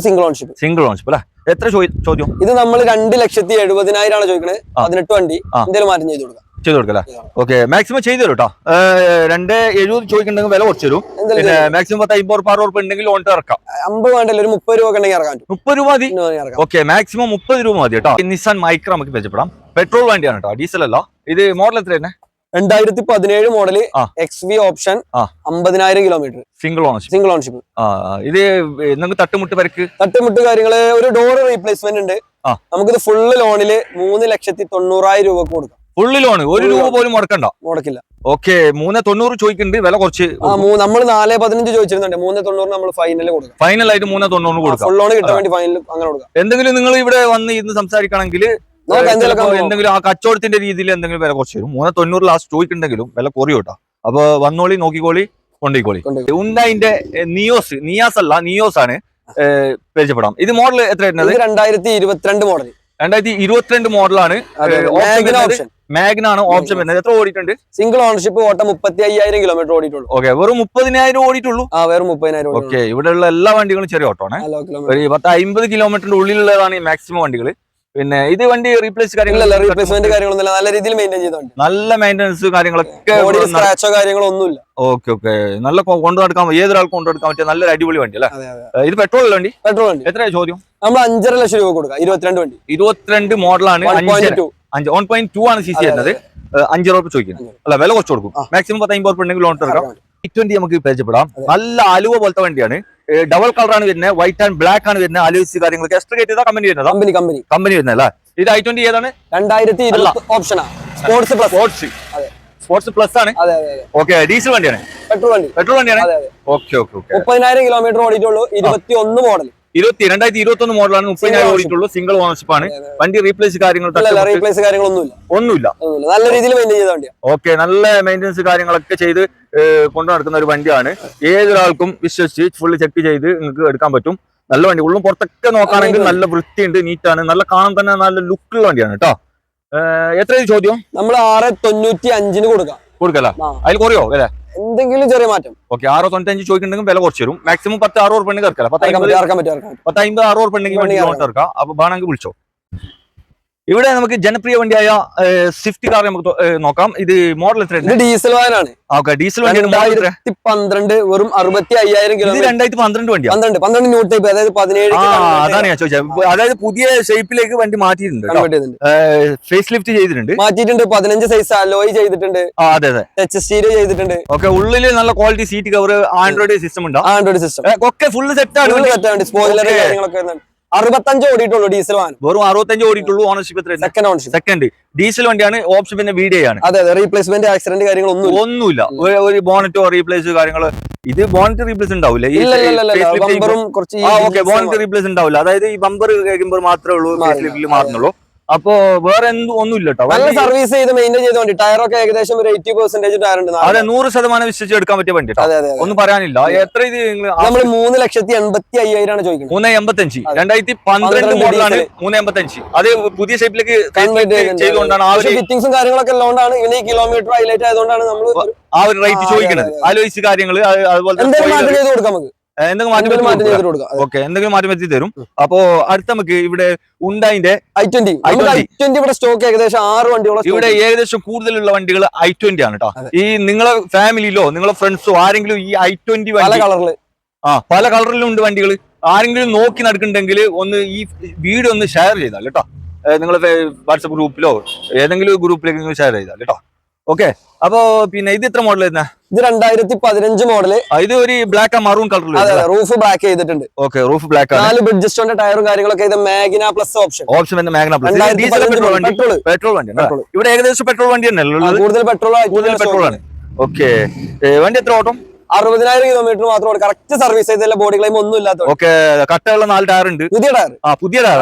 സിംഗിൾ ഓണർഷിപ്പ് അല്ലേ? എത്ര ചോദ്യം? ഇത് നമ്മൾ 2,70,000 ആണ് ചോദിക്കുന്നത്. 18 വണ്ടി എന്തെങ്കിലും മാറ്റം ചെയ്ത് കൊടുക്കാം. ഓക്കെ, മാക്സിമം ചെയ്തു തരും കേട്ടോ. 2.70 ചോദിക്കുന്നുണ്ടെങ്കിൽ വില കുറച്ച് തരും. പിന്നെ മാക്സിമം 50 ഉറുപ്പിക ഉണ്ടെങ്കിൽ ലോൺ ഇറക്കാം. 50 വേണ്ടല്ലോ, ഒരു 30 രൂപ ഉണ്ടെങ്കിൽ ഇറക്കാം. 30 രൂപ മതി. ഓക്കെ, മാക്സിമം 30 രൂപ മതി കേട്ടോ. നിസാൻ മൈക്ര നമുക്ക് പരിചയപ്പെടാം. പെട്രോൾ വണ്ടിയാണ് കേട്ടോ, ഡീസൽ അല്ല. ഇത് മോഡൽ എത്ര തന്നെ? 2017 model, XV option, 50,000 kilometre. Single ownership. ഇത് നിങ്ങൾക്ക് തട്ടുമുട്ട് കാര്യങ്ങള്, ഒരു ഡോർ റീപ്ലേസ്മെന്റ് ഉണ്ട്. നമുക്കിത് ഫുള്ള് ലോണില് 3,90,000 രൂപ കൊടുക്കാം. ഫുള്ള് ലോൺ 1 രൂപ പോലും മുടക്കില്ല. ഓക്കെ, 390 ചോദിക്കുന്നുണ്ട്. വില കുറച്ച് നമ്മൾ 4.15 ചോദിച്ചിരുന്നുണ്ട്. 390 നമ്മൾ ഫൈനൽ കൊടുക്കാം. ഫൈനലായിട്ട് 390 കൊടുക്കാം. ഫുൾ ലോൺ കിട്ടാൻ വേണ്ടി ഫൈനൽ അങ്ങനെ കൊടുക്കാം. എന്തെങ്കിലും നിങ്ങൾ ഇവിടെ വന്ന് ഇന്ന് സംസാരിക്കണമെങ്കിൽ എന്തെങ്കിലും ആ കച്ചവടത്തിന്റെ രീതിയിൽ എന്തെങ്കിലും വില കുറച്ച് തരും. 390 ലാസ്റ്റ് ചോദിക്കുന്നുണ്ടെങ്കിലും വില കുറയും കേട്ടോ. അപ്പൊ വന്നോളി, നോക്കിക്കോളി. കൊണ്ടുപോയിക്കോളി. ഹ്യുണ്ടായിന്റെ നിയാസ് ആണ് പരിചയപ്പെടാം. ഇത് മോഡൽ എത്ര വരുന്നത്? 2022 മോഡൽ. 2022 മോഡലാണ്. മാഗ്ന ആണ് ഓപ്ഷൻ വരുന്നത്. എത്ര ഓടിയിട്ടുണ്ട്? സിംഗിൾ ഓണർഷിപ്പ് ഓട്ടം 35,000 കിലോമീറ്റർ ഓടിയിട്ടുള്ളൂ. ഓക്കെ, വെറും 30,000 ഓടിയിട്ടുള്ളൂ. വെറും 30,000. ഓക്കെ, ഇവിടെയുള്ള എല്ലാ വണ്ടികളും ചെറിയ ഓട്ടോ ആണ്. ഒരു 10-50 കിലോമീറ്ററിന്റെ ഉള്ളിലുള്ളതാണ് ഈ മാക്സിമം വണ്ടികൾ. പിന്നെ ഇത് വണ്ടി റീപ്ലേസ് റീപ്ലേസ്മെന്റ് കാര്യങ്ങളൊന്നും നല്ല രീതിയിൽ മെയിൻറ്റെയിൻ ചെയ്തോണ്ട് നല്ല മെയിൻ്റെനൻസ് കാര്യങ്ങളൊക്കെ. സ്ക്രാച്ചോ കാര്യങ്ങളോ ഒന്നുമില്ല. ഓക്കെ ഓക്കെ, നല്ല കൊണ്ടു നടക്കാൻ ഏതൊരാൾക്ക് കൊണ്ടു നടക്കാൻ പറ്റിയ നല്ലൊരു അടിപൊളി വണ്ടി അല്ലേ? ഇത് പെട്രോൾ വണ്ടി. എത്രയാ ചോദ്യം? നമ്മൾ 5.5 ലക്ഷം രൂപ കൊടുക്കാം. 22 വണ്ടി. 22 മോഡലാണ്. 1.2 ആണ് CC വരുന്നത്. 5 രൂപ ചോദിക്കുന്നത് അല്ല, വില കുറച്ച് കൊടുക്കും. മാക്സിമം 10-50 രൂപ ഉണ്ടെങ്കിൽ ലോൺ എടുക്കാം. i20 നമുക്ക് പരിചയപ്പെടാം. നല്ല അലുവ പോലത്തെ വണ്ടിയാണ്. ഡബിൾ കളറാണ് വരുന്നത്. വൈറ്റ് ആൻഡ് ബ്ലാക്ക് ആണ് വരുന്നത്. അലോയ്സ് കാര്യങ്ങളൊക്കെ എക്സ്ട്രാ ചെയ്താൽ കമ്പനി വരുന്നത്. കമ്പനി വരുന്നല്ല. ഇത് i20 ഏതാണ്? 2020 ഓപ്ഷനാ. സ്പോർട്സ് പ്ലസ് ആണ്. ഓക്കെ, ഡീസൽ വണ്ടിയാണ്. പെട്രോൾ വണ്ടിയാണ്. Okay okay okay. 30,000 കിലോമീറ്റർ ഓടിയിട്ടുള്ളൂ. 21 മോഡൽ. 2021 മോഡലാണ്. 30,000 ഓടിയിട്ടുള്ളൂ. സിംഗിൾ ഓണർഷിപ്പ് ആണ്. വണ്ടി റീപ്ലേസ് ഒന്നുമില്ല. നല്ല രീതിയിൽ മെയിൻറ്റെയിൻ ചെയ്ത വണ്ടിയാണ്. ഓക്കെ, നല്ല മെയിൻ്റെനൻസ് കാര്യങ്ങളൊക്കെ ചെയ്ത് കൊണ്ടു നടക്കുന്ന ഒരു വണ്ടിയാണ്. ഏതൊരാൾക്കും വിശ്വസിച്ച് ഫുള്ള് ചെക്ക് ചെയ്ത് നിങ്ങൾക്ക് എടുക്കാൻ പറ്റും. നല്ല വണ്ടി. ഉള്ളും പുറത്തൊക്കെ നോക്കുകയാണെങ്കിൽ നല്ല വൃത്തിയുണ്ട്, നീറ്റാണ്, നല്ല കാണാൻ തന്നെ നല്ല ലുക്കുള്ള വണ്ടിയാണ് കേട്ടോ. എത്ര ചോദ്യം? നമ്മൾ 6.95 കൊടുക്കല. അതിൽ കുറയോ അല്ലെ? എന്തെങ്കിലും ചെറിയ മാറ്റം. ഓക്കെ, 6.95 ചോദിക്കുന്നുണ്ടെങ്കിൽ വില കുറച്ച് തരും. മാക്സിമം 10-60 ഉറുപ്പിക ഇറക്കാം. 10-50-60 ഉറുപ്പിക ഇറക്കാം. അപ്പൊ വേണമെങ്കിൽ വിളിച്ചോ. ഇവിടെ നമുക്ക് ജനപ്രിയ വണ്ടിയായ സ്വിഫ്റ്റ് കാർ നമുക്ക് നോക്കാം. ഇത് മോഡൽ എത്ര? ഡീസൽ വാഹനമാണ്. ഓക്കെ, ഡീസൽ വണ്ടിയാണ്. 2012 വെറും 65,000 കിലോമീറ്റർ. 2012 വണ്ടിയാണ്. 12 ന്യൂ ടൈപ്പ്, അതായത് 17. അതാണ് ഞാൻ ചോദിച്ചത്. അതായത് പുതിയ ഷേപ്പിലേക്ക് വണ്ടി മാറ്റിയിട്ടുണ്ട്, ഫേസ് ലിഫ്റ്റ് ചെയ്തിട്ടുണ്ട്, മാറ്റിയിട്ടുണ്ട്. 15 സൈസ് അലോയ് ചെയ്തിട്ടുണ്ട്. അതെ അതെ, ടച്ച് സ്റ്റീരിയോ ചെയ്തിട്ടുണ്ട്. ഓക്കെ, ഉള്ളില് നല്ല quality seat cover, Android system ഉണ്ട്. ആൻഡ്രോയിഡ് സിസ്റ്റം ഒക്കെ ഫുള്ള് സെറ്റ് ആണ്. സ്പോയിലർ കാര്യങ്ങളൊക്കെ. 65 ഓടിയിട്ടുള്ളൂ ഡീസൽ വാഹനം. വെറും 65 ഓടിയിട്ടുള്ളൂ. ഓണർഷിപ്പ് എത്ര? സെക്കൻഡ്. ഡീസൽ വണ്ടിയാണ്. ഓപ്ഷൻ പിന്നെ VDI ആണ്. അതെ, റീപ്ലേസ്മെന്റ് ആക്സിഡന്റ് കാര്യങ്ങളൊന്നുമില്ല. ഒരു ബോണറ്റോ റീപ്ലേസ് കാര്യങ്ങൾ. ഇത് ബോണറ്റ് റീപ്ലേസ് ഉണ്ടാവില്ല. ബോണറ്റ് റീപ്ലേസ് ഉണ്ടാവില്ല. അതായത് ഈ ബമ്പർ കഴിയുമ്പോൾ മാത്രമേ ഉള്ളൂ മാറുന്നുള്ളൂ. അപ്പൊ വേറെ ഒന്നുമില്ല കേട്ടോ. നല്ല സർവീസ് ചെയ്ത് മെയിൻറ്റെയിൻ ചെയ്ത വണ്ടി. ടയറൊക്കെ ഏകദേശം ഒരു 80% ടയർ ഉണ്ട്. അതെ, 100% വിശ്വസിച്ച് എടുക്കാൻ പറ്റിയ വണ്ടി. ഒന്നും പറയാനില്ല. എത്ര ഇത് നമ്മൾ 3,85,000 ആണ് ചോദിക്കുന്നത്. 385. 2012 മോഡലാണ്. 385. അത് പുതിയ ഷേപ്പിലേക്ക് ചെയ്തുകൊണ്ടാണ്. ഫിറ്റിംഗ്സും കാര്യങ്ങളൊക്കെ ഉള്ളതുകൊണ്ടാണ്. ഇനി കിലോമീറ്റർ ഹൈലൈറ്റ് ആയതുകൊണ്ടാണ് നമ്മൾ ആ ഒരു റേറ്റ് ചോദിക്കുന്നത്. ആലോചിച്ച് കാര്യങ്ങള് അതുപോലെ എന്തെങ്കിലും മാറ്റം ചെയ്ത് കൊടുക്കാം നമുക്ക്. എന്തെങ്കിലും മാറ്റം വരുത്തി തരും. അപ്പോ അടുത്ത നമുക്ക് ഇവിടെ ഹ്യുണ്ടായിന്റെ i20 ഇവിടെ സ്റ്റോക്ക് ഏകദേശം 6 വണ്ടിയോളം. ഇവിടെ ഏകദേശം കൂടുതലുള്ള വണ്ടികൾ i20 ആണ് കേട്ടോ. ഈ നിങ്ങളെ ഫാമിലിയിലോ നിങ്ങളെ ഫ്രണ്ട്സോ ആരെങ്കിലും ഈ i20 പല കളറിലും ഉണ്ട് വണ്ടികൾ. ആരെങ്കിലും നോക്കി നടക്കുന്നുണ്ടെങ്കിൽ ഒന്ന് ഈ വീഡിയോ ഒന്ന് ഷെയർ ചെയ്താൽ കേട്ടോ. നിങ്ങളെ വാട്സപ്പ് ഗ്രൂപ്പിലോ ഏതെങ്കിലും ഗ്രൂപ്പിലേക്ക് ഷെയർ ചെയ്താൽ കേട്ടോ. ഓക്കെ, അപ്പൊ പിന്നെ ഇത് എത്ര മോഡൽ വരുന്ന? ഇത് 2015 മോഡല്. ഇത് ഒരു ബ്ലാക്ക് ആൻഡ് മറൂൺ കളറിൽ. റൂഫ് ബ്ലാക്ക് ചെയ്തിട്ടുണ്ട്. ഓക്കെ, റൂഫ് ബ്ലാക്ക് ആണ്. 4 ബ്രിഡ്ജസ്റ്റോന്റെ ടയറും കാര്യങ്ങളൊക്കെ. ഇത് മാഗ്ന പ്ലസ് ഓപ്ഷൻ വരുന്ന മാഗ്ന പ്ലസ്. പെട്രോൾ വണ്ടി. ഇവിടെ ഏകദേശം പെട്രോൾ വണ്ടി തന്നെയല്ലേ? കൂടുതൽ പെട്രോൾ ആണ്. ഓക്കെ, വണ്ടി എത്ര ഓട്ടം? 60,000 കിലോമീറ്റർ മാത്രമാണ്. കറക്റ്റ് സർവീസ് ചെയ്തല്ല, ബോഡി ക്ലെയിം ഒന്നും ഇല്ലാത്ത. ഓക്കെ, കട്ടയുള്ള 4 ടയർ ഉണ്ട്. പുതിയ ടയർ. പുതിയ ടയർ,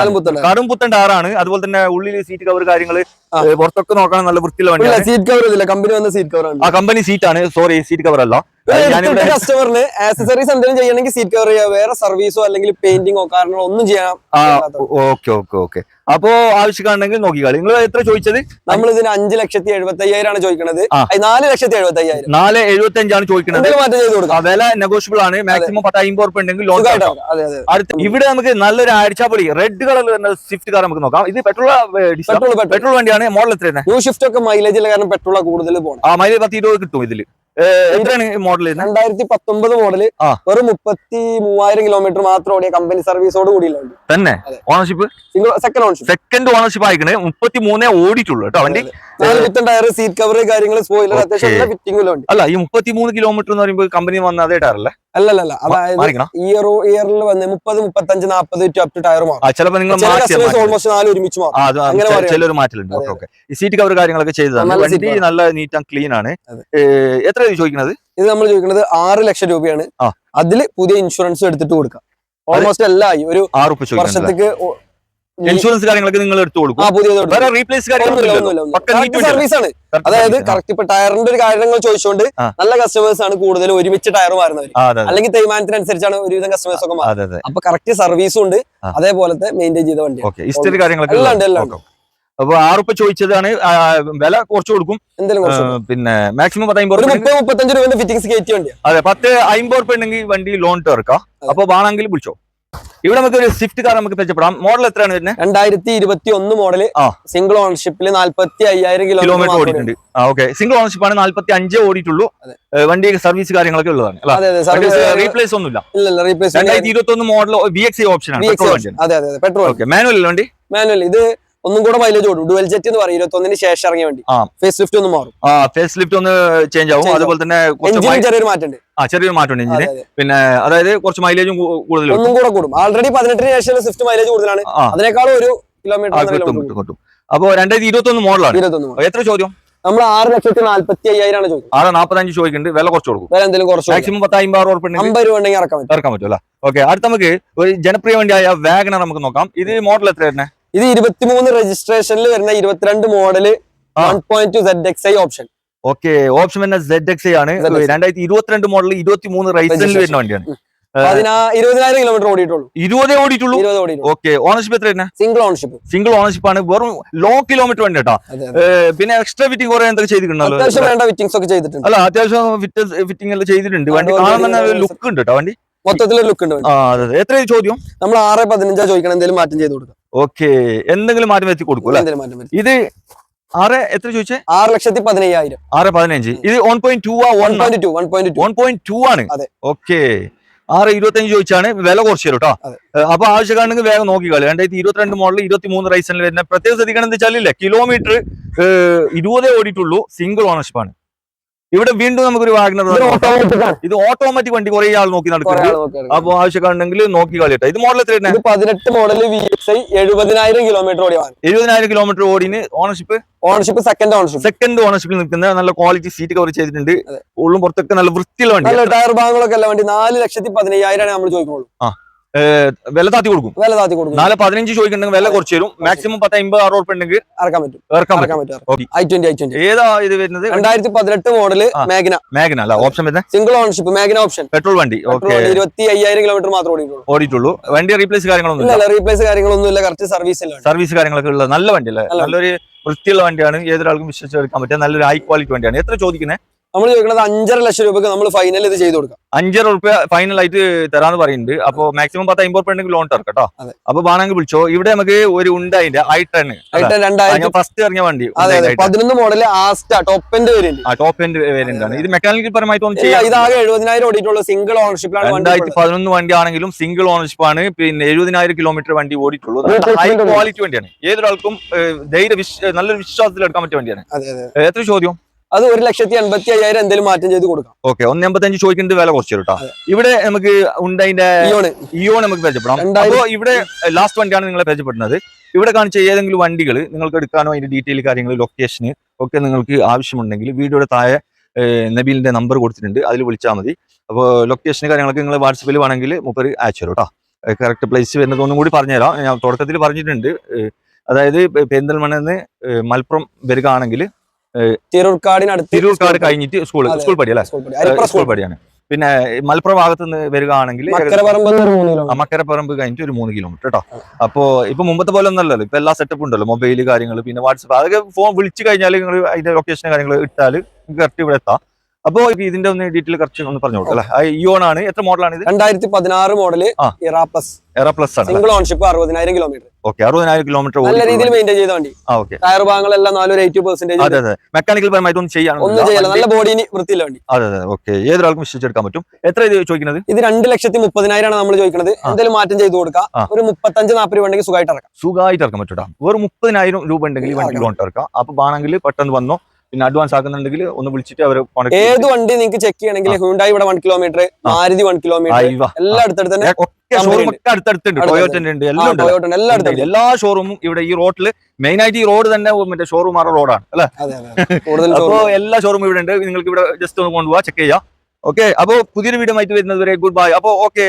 കടും പുത്തൻ ടയറാണ്. അതുപോലെ തന്നെ ഉള്ളിൽ സീറ്റ് കവർ കാര്യങ്ങള് പുറത്തൊക്കെ നോക്കാൻ നല്ല വൃത്തിയുള്ള വണ്ടിയാണ്. സീറ്റ് കവർ ഇല്ല, കമ്പനി വന്ന സീറ്റ് കവർ ആണ്. കമ്പനി സീറ്റ് ആണ്. സോറി, സീറ്റ് കവർ അല്ല. കസ്റ്റമറിന് ആക്സസറീസ് എന്തെങ്കിലും ചെയ്യണമെങ്കിൽ സീറ്റ് കവർ ചെയ്യാം. വേറെ സർവീസോ അല്ലെങ്കിൽ പെയിന്റിങ്ങോ കാരണോ ഒന്നും ചെയ്യാം. Okay okay okay. അപ്പോ ആവശ്യക്കാണെങ്കിൽ നോക്കിക്കാളി. നിങ്ങൾ എത്ര ചോദിച്ചത്? നമ്മൾ ഇതിന് 5,75,000 ആണ് ചോദിക്കുന്നത്. 4,75,000. 4,75 ആണ് ചോദിക്കുന്നത്. വില നെഗോഷ്യബിൾ ആണ്. മാക്സിമം 10-50 ഉറുപ്പിക ഉണ്ടെങ്കിൽ ലോൺ. ഇവിടെ നമുക്ക് നല്ലൊരു അടിച്ചാപ്പൊളി റെഡ് കളറിൽ വരുന്ന സ്വിഫ്റ്റ് കാർ നമുക്ക് നോക്കാം. ഇത് പെട്രോൾ വണ്ടിയാണ്. മോഡൽ എത്രയാണ്? ന്യൂ ഷിഫ്റ്റ് ഒക്കെ മൈലേജ് ഉള്ള കാരണം പെട്രോൾ കൂടുതൽ പോകണം. മൈലേജ് 10-20 കിട്ടും ഇതില്. എത്രയാണ് മോഡൽ? 2019 മോഡല്. വെറും 33,000 കിലോമീറ്റർ മാത്രം ഓടിയ കമ്പനി സർവീസോട് കൂടിയുള്ള തന്നെ. ഓണർഷിപ്പ് സെക്കൻഡ് ഓണർഷിപ്പ് ആയിക്കണേ. 33 ഓടിയിട്ടുള്ളൂ കേട്ടോ വണ്ടി. ടയർ, സീറ്റ് കവർ കാര്യങ്ങൾ, സ്പോയിലർ, അത്യാവശ്യം ഫിറ്റിംഗ് ഉണ്ട്. അല്ല, ഈ 33 കിലോമീറ്റർ എന്ന് പറയുമ്പോൾ കമ്പനി വന്ന അതേ ടയറല്ലേ? അല്ലല്ല, അതായത് ഇയറിൽ വന്ന് 30, 35, 40 ടയർ മാറും. ചിലപ്പോൾ നിങ്ങൾ ഓൾമോസ്റ്റ് 4 ഒരുമിച്ച് മാറും. ചിലൊരു മാറ്റലുണ്ട്. ഓക്കെ, ഈ സീറ്റ് കവർ കാര്യങ്ങളൊക്കെ ചെയ്തതാണ്. വണ്ടി നല്ല നീറ്റ് ആൻഡ് ക്ലീൻ ആണ്. എത്ര ചോദിക്കുന്നത്? ഇത് നമ്മൾ ചോദിക്കുന്നത് 6 ലക്ഷം രൂപയാണ്. അതില് പുതിയ ഇൻഷുറൻസ് എടുത്തിട്ട് കൊടുക്കാം. ഓൾമോസ്റ്റ് എല്ലാം ആയി. ഒരു 6 വർഷത്തേക്ക് ഇൻഷുറൻസ് കാര്യങ്ങളൊക്കെ നിങ്ങൾ എടുത്തു കൊടുക്കും. വേറെ റീപ്ലേസ് സർവീസ് ആണ്. അതായത് കറക്റ്റ് ഇപ്പൊ ടയറിന്റെ ഒരു കാര്യങ്ങൾ ചോദിച്ചുകൊണ്ട് നല്ല കസ്റ്റമേഴ്സ് ആണ് കൂടുതൽ ഒരുമിച്ച് ടയർ മാറുന്നവർ, അല്ലെങ്കിൽ തേയ്മാനത്തിനനുസരിച്ചാണ് ഒരുവിധം കസ്റ്റമേഴ്സ് ഒക്കെ മാറുന്നത്. അപ്പൊ കറക്റ്റ് സർവീസും ഉണ്ട്, അതേപോലത്തെ മെയിൻറ്റെയിൻ ചെയ്ത വണ്ടി. ഹിസ്റ്ററി കാര്യങ്ങളൊക്കെ എല്ലാം ഉണ്ട്. അപ്പൊ 6 രൂപ ചോദിച്ചതാണ്, വില കുറച്ച് കൊടുക്കും. പിന്നെ മാക്സിമം 30-35 രൂപ ഫിറ്റിംഗ്സ് കയറ്റി വണ്ടി. അതെ, 10-50 രൂപ ഉണ്ടെങ്കിൽ വണ്ടി ലോൺ ഇറക്കാം. അപ്പൊ വേണമെങ്കിൽ വിളിച്ചോ. ഇവിടെ നമുക്ക് ഒരു സ്വിഫ്റ്റ് കാർ നമുക്ക് പരിചയപ്പെടാം. മോഡൽ എത്രയാണ് വരുന്നത്? 2021 മോഡല്, സിംഗിൾ ഓണർഷിപ്പിൽ 45,000 കിലോമീറ്റർ ഓടിയിട്ടുണ്ട്. സിംഗിൾ ഓണർഷിപ്പ് ആണ്, 45 ഓടിയിട്ടുള്ളൂ. വണ്ടി സർവീസ് കാര്യങ്ങളൊക്കെ ഉള്ളതാണ്. റീപ്ലേസ് ഒന്നുമില്ല. 2021 മോഡൽ VXI ഓപ്ഷൻ ആണ്. പെട്രോൾ മാനുവൽ വണ്ടി. മാനുവൽ ഇത് ഒന്നും കൂടെ മൈലേജ് ഓടും. ഡുവൽ ജെറ്റ് എന്ന് പറയും, 21-ന് ശേഷം ഇറങ്ങിയ വണ്ടി. ഫേസ് ലിഫ്റ്റ് ഒന്ന് മാറും. ഫേസ് ലിഫ്റ്റ് ഒന്ന് ചേഞ്ച് ആവും. അതുപോലെ തന്നെ ചെറിയൊരു മാറ്റമുണ്ട്. ചെറിയൊരു മാറ്റമുണ്ട് എഞ്ചിന്. പിന്നെ അതായത് കുറച്ച് മൈലേജും കൂടുതൽ ഒന്നും കൂടെ കൂടും. ആൾറെഡി 18-ന് ശേഷം സ്വിഫ്റ്റ് മൈലേജ് കൂടുതലാണ്, അതിനേക്കാളും ഒരു കിലോമീറ്റർ കിട്ടും. അപ്പൊ 2021 മോഡലാണ്. എത്ര ചോദ്യം? നമ്മൾ 6,45,000 ആണ് ചോദിക്കുന്നത്. 6,45 ചോദിക്കുന്നുണ്ട്. വില കുറച്ച് കൊടുക്കും. വില എന്തെങ്കിലും കുറച്ച് മാക്സിമം 10-50 രൂപ ഉണ്ടെങ്കിൽ ഇറക്കാൻ പറ്റും അല്ലേ? ഓക്കെ, അടുത്ത നമുക്ക് ഒരു ജനപ്രിയ വണ്ടിയായ വാഗണർ നമുക്ക് നോക്കാം. ഇത് മോഡൽ എത്ര വരുന്നത്? ഇത് 23 രജിസ്ട്രേഷനിൽ വരുന്ന 22 model 1.2 ZXi option. Okay, option വരുന്ന ZXi ആണ്. 2022 മോഡൽ 23 റൈസിൽ വരുന്ന വണ്ടിയാണ്. 20,000 കിലോമീറ്റർ ഓടിയിട്ടുള്ളൂ. 20 ഓടിയിട്ടുള്ളൂ. ഓക്കെ, ഓണർഷിപ്പ് എത്ര വരുന്നത്? സിംഗിൾ ഓണർഷിപ്പ് ആണ്. വെറും ലോ കിലോമീറ്റർ വണ്ടി കേട്ടോ. പിന്നെ എക്സ്ട്രാ ഫിറ്റിംഗ് കുറെ എന്തൊക്കെ ചെയ്തിട്ടുണ്ടല്ലോ. അല്ല, അത്യാവശ്യം ഫിറ്റിംഗ് എല്ലാം ചെയ്തിട്ടുണ്ട്. വണ്ടി കാണാൻ തന്നെ ലുക്ക് ഉണ്ട് കേട്ടോ. വണ്ടി മൊത്തത്തിലൊരു ലുക്ക് ഉണ്ട്. എത്ര ചോദ്യം? നമ്മൾ 6,15 ചോദിക്കണം, എന്തെങ്കിലും മാറ്റം ചെയ്ത് കൊടുക്കാം. ഓക്കെ, എന്തെങ്കിലും മാറ്റം വരുത്തി കൊടുക്കും അല്ലേ? ഇത് 6 എത്ര ചോദിച്ചേ? 6,15,000. 6,15. ഇത് 1.2 ആണ്. ഓക്കെ, 6,25 ചോദിച്ചാണ്. വില കുറച്ച് തരും കേട്ടോ. അപ്പൊ ആവശ്യക്കാണെങ്കിൽ വേഗം നോക്കിക്കളി. 2022 മോഡൽ 23 റൈസിൽ വരുന്ന പ്രത്യേകം ശ്രദ്ധിക്കണം എന്താ വെച്ചാൽ കിലോമീറ്റർ 20 ഓടിയിട്ടുള്ളൂ. സിംഗിൾ ഓണർഷിപ്പ് ആണ്. ഇവിടെ വീണ്ടും നമുക്കൊരു വാഗണർ. ഇത് ഓട്ടോമാറ്റിക് വണ്ടി കുറെ ആൾ നോക്കി നടക്കുന്നത്. അപ്പൊ ആവശ്യക്കാരുണ്ടെങ്കിൽ നോക്കി കളിയട്ടെ. ഇത് മോഡൽ എത്ര? 18 മോഡൽ VXI 70,000 കിലോമീറ്റർ ഓടി. 70,000 കിലോമീറ്റർ ഓടിന്. ഓണർഷിപ്പ് സെക്കൻഡ് ഓണർഷിപ്പിൽ നിൽക്കുന്ന നല്ല ക്വാളിറ്റി സീറ്റ് കവർ ചെയ്തിട്ടുണ്ട്. ഉള്ളും പുറത്തൊക്കെ നല്ല വൃത്തിയുള്ള വണ്ടി. ടയർ ഭാഗങ്ങളൊക്കെ അല്ല വണ്ടി. 4,15,000 നമ്മൾ ചോദിക്കുള്ളൂ. വില താത്തി കൊടുക്കും. 4,15 ചോദിക്കുന്നുണ്ടെങ്കിൽ വില കുറച്ച് തരും. മാക്സിമം 10-50 രൂപ ഉണ്ടെങ്കിൽ ഇറക്കാൻ പറ്റും. ഏതാ ഇത് വരുന്നത്? 2018 മോഡല് മാഗ്ന അല്ല, ഓപ്ഷൻ വരുന്നത് single ownership Magna option. Petrol വണ്ടി. 25,000 കിലോമീറ്റർ മാത്രം ഓടിയിട്ടുള്ളൂ. വണ്ടി റീപ്ലേസ് കാര്യങ്ങളൊന്നും ഇല്ല. കറക്റ്റ് സർവീസ് കാര്യങ്ങളൊക്കെ ഉള്ള നല്ല വണ്ടി അല്ലേ? നല്ലൊരു വൃത്തിയുള്ള വണ്ടിയാണ്. ഏതൊരാൾക്കും വിശ്വസിച്ചെടുക്കാൻ പറ്റിയ നല്ലൊരു ഹൈ ക്വാളിറ്റി വണ്ടിയാണ്. എത്ര ചോദിക്കുന്നത്? നമ്മൾ ചോദിക്കുന്നത് 5.5 ലക്ഷം രൂപക്ക് നമ്മൾ ഫൈനൽ ഇത് ചെയ്ത് കൊടുക്കാം. 5 രൂപ ഫൈനൽ ആയിട്ട് തരാന്ന് പറയുന്നുണ്ട്. അപ്പൊ മാക്സിമം 10-50 രൂപ ഉണ്ടെങ്കിൽ ലോൺ ഇറക്കട്ടോ. അപ്പൊ വേണമെങ്കിൽ വിളിച്ചോ. ഇവിടെ നമുക്ക് ഒരു ഉണ്ടായിന്റെ i10 ഫസ്റ്റ് ഇറങ്ങിയ വണ്ടി 11 model Asta top end variant ആണ്. ഇത് മെക്കാനിക്കൽ പരമായിട്ടൊന്നും ചെയ്യാം. ഇതാകെ 70,000 ഓടിയിട്ടുള്ള സിംഗിൾ ഓണർഷിപ്പിലാണ്. 2011 വണ്ടി ആണെങ്കിലും സിംഗിൾ ഓണർഷിപ്പ് ആണ്. പിന്നെ 70,000 കിലോമീറ്റർ വണ്ടി ഓടിയിട്ടുള്ളൂ. ഹൈ ക്വാളിറ്റി വണ്ടിയാണ്. ഏതൊരാൾക്കും നല്ലൊരു വിശ്വാസത്തിൽ എടുക്കാൻ പറ്റിയ വണ്ടിയാണ്. എത്ര ചോദ്യം? അത് 1,85,000 എന്തെങ്കിലും മാറ്റം ചെയ്ത് കൊടുക്കാം. ഓക്കെ, 1,85 ചോദിക്കുന്നത് വില കുറച്ച് കേട്ടോ. ഇവിടെ നമുക്ക് ഉണ്ടായിന്റെ ഇയോൺ നമുക്ക് പരിചയപ്പെടാം. അപ്പോ ഇവിടെ ലാസ്റ്റ് വണ്ടിയാണ് നിങ്ങളെ പരിചയപ്പെടുന്നത്. ഇവിടെ കാണിച്ച ഏതെങ്കിലും വണ്ടികൾ നിങ്ങൾക്ക് എടുക്കാനോ അതിന്റെ ഡീറ്റെയിൽ കാര്യങ്ങൾ ലൊക്കേഷന് ഒക്കെ നിങ്ങൾക്ക് ആവശ്യമുണ്ടെങ്കിൽ വീഡിയോയുടെ താഴെ നബീലിന്റെ നമ്പർ കൊടുത്തിട്ടുണ്ട്, അതിൽ വിളിച്ചാൽ മതി. അപ്പോൾ ലൊക്കേഷന് കാര്യങ്ങളൊക്കെ നിങ്ങൾ വാട്സപ്പിൽ വേണമെങ്കിൽ മൂപ്പര് അയച്ചു തരും കേട്ടോ. കറക്റ്റ് പ്ലേസ് വരുന്നത് ഒന്നും കൂടി പറഞ്ഞുതരാം. ഞാൻ തുടക്കത്തിൽ പറഞ്ഞിട്ടുണ്ട്. അതായത് പെരിന്തൽമണ്ണന്ന് മലപ്പുറം വരികയാണെങ്കിൽ തിരൂർക്കാട് കഴിഞ്ഞിട്ട് സ്കൂൾ പടിയല്ലേ? സ്കൂൾ പടിയാണ്. പിന്നെ മലപ്പുറം ഭാഗത്ത് നിന്ന് വരികയാണെങ്കിൽ മക്കരപ്പറമ്പ് കഴിഞ്ഞിട്ട് ഒരു 3 കിലോമീറ്റർ കേട്ടോ. അപ്പോ ഇപ്പൊ മുമ്പത്തെ പോലെ ഒന്നല്ലല്ലോ. ഇപ്പൊ എല്ലാ സെറ്റപ്പ് ഉണ്ടല്ലോ, മൊബൈൽ കാര്യങ്ങൾ, പിന്നെ വാട്സപ്പ്, അതൊക്കെ ഫോൺ വിളിച്ചു കഴിഞ്ഞാൽ നിങ്ങൾ അതിന്റെ ലൊക്കേഷൻ കാര്യങ്ങൾ ഇട്ടാൽ കറക്റ്റ് ഇവിടെ എത്താം. അപ്പൊ ഇതിന്റെ ഒന്ന് ഡീറ്റെയിൽ കുറച്ച് ഒന്ന് പറഞ്ഞു കൊടുക്കാം അല്ലെ? ഇയോൺ ആണ്. എത്ര മോഡലാണ് ഇത്? 2016 മോഡല് എറ പ്ലസ് ആണ്. Single ownership 60,000 kilometre. Okay, 60,000 kilometre നല്ല രീതിയിൽ മെയിൻറ്റെയിൻ ചെയ്ത വണ്ടി. ടയർ ഭാഗങ്ങളെല്ലാം 80%. അതെ, മെക്കാനിക്കൽ പരമായിട്ട് ഒന്നും ചെയ്യാൻ നല്ല ബോഡിന് വൃത്തിയില്ല വണ്ടി. അതെ. ഓക്കെ, ഏതൊരാൾക്കും വിശ്വസിച്ചെടുക്കാൻ പറ്റും. എത്ര ഇത് ചോദിക്കുന്നത്? ഇത് 2,30,000 നമ്മൾ ചോദിക്കുന്നത്. എന്തെങ്കിലും മാറ്റം ചെയ്ത് കൊടുക്കാം. ഒരു 35-40 രൂപ ഉണ്ടെങ്കിൽ സുഖമായിട്ട് ഇറക്കാൻ പറ്റൂട്ടാ. വെറും 30,000 രൂപ ഉണ്ടെങ്കിൽ വണ്ടി ലോൺ ഇറക്കാം. അപ്പൊ വേണമെങ്കിൽ പെട്ടെന്ന് വന്നോ. പിന്നെ അഡ്വാൻസ് ആക്കുന്നുണ്ടെങ്കിൽ ഒന്ന് വിളിച്ചിട്ട് അവർ ഏത് വണ്ടി നിങ്ങൾക്ക് ചെക്ക് ചെയ്യണമെങ്കിൽ ഹ്യുണ്ടായി ഇവിടെ 1 കിലോമീറ്റർ, മാരുതി 1 കിലോമീറ്റർ, എല്ലാം അടുത്തടുത്ത് തന്നെ. എല്ലാ ഷോറൂമും ഇവിടെ ഈ റോഡില് മെയിൻ ആയിട്ട് ഈ റോഡ് തന്നെ മറ്റേ ഷോറൂം റോഡാണ് അല്ലെ? അപ്പോ എല്ലാ ഷോറൂമും ഇവിടെ ഉണ്ട്. നിങ്ങൾക്ക് ഇവിടെ ജസ്റ്റ് ഒന്ന് കൊണ്ടുപോവാ, ചെക്ക് ചെയ്യാം. ഓക്കെ, അപ്പൊ പുതിയൊരു വീഡിയോ ആയിട്ട് വരുന്നത് വരെ ഗുഡ് ബൈ. അപ്പൊ ഓക്കെ.